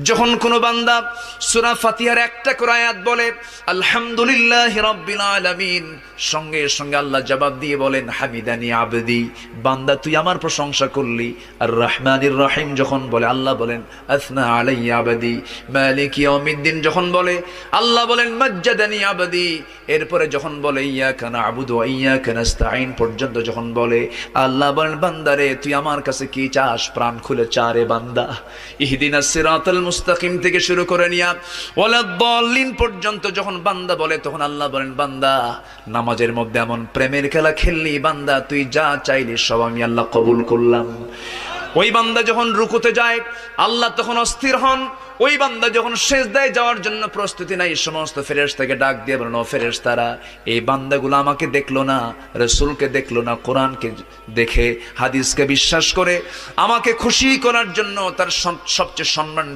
যখন কোনো বান্দা সূরা ফাতিহার একটা করে আয়াত বলে আলহামদুলিল্লাহি রাব্বিল আলামিন, সঙ্গে সঙ্গে আল্লাহ জবাব দিয়ে বলেন হামিদানি আবদি, বান্দা তুই আমার প্রশংসা করলি। আর রহমানির রহিম যখন বলে আল্লাহ বলেন আসনা আলাইয়া আবদি। মালিক ইয়াউমিদ্দিন যখন বলে আল্লাহ বলেন মাজ্জাদানি আবদি। এরপরে যখন বলে ইয়াকা না'বুদু ওয়া ইয়াকা নাস্তাঈন পর্যন্ত যখন বলে আল্লাহ বলেন বান্দারে তুই আমার কাছে কি চাস, প্রাণ খুলে চারে বান্দা। ইহদিনাস সিরাতাল মুস্তাকিম থেকে শুরু করে নিয়া ওয়ালাদ-দাল্লিন পর্যন্ত যখন বান্দা বলে তখন আল্লাহ বলেন বান্দা নামাজের মধ্যে এমন প্রেমের খেলা খেললি বান্দা, তুই যা চাইলি সব আমি আল্লাহ কবুল করলাম। ওই বান্দা যখন রুকুতে যায় আল্লাহ তখন অস্থির হন। ওই বান্দা যখন সিজদায় যাওয়ার জন্য প্রস্তুতি নাই, সমস্ত ফেরেশতাকে ডাক দিয়ে বলেন ও ফেরেশতারা, এই বান্দাগুলো আমাকে দেখলো না, রাসূলকে দেখলো না, কোরআনকে দেখে হাদিসকে বিশ্বাস করে আমাকে খুশি করার জন্য তার সবচেয়ে সম্মান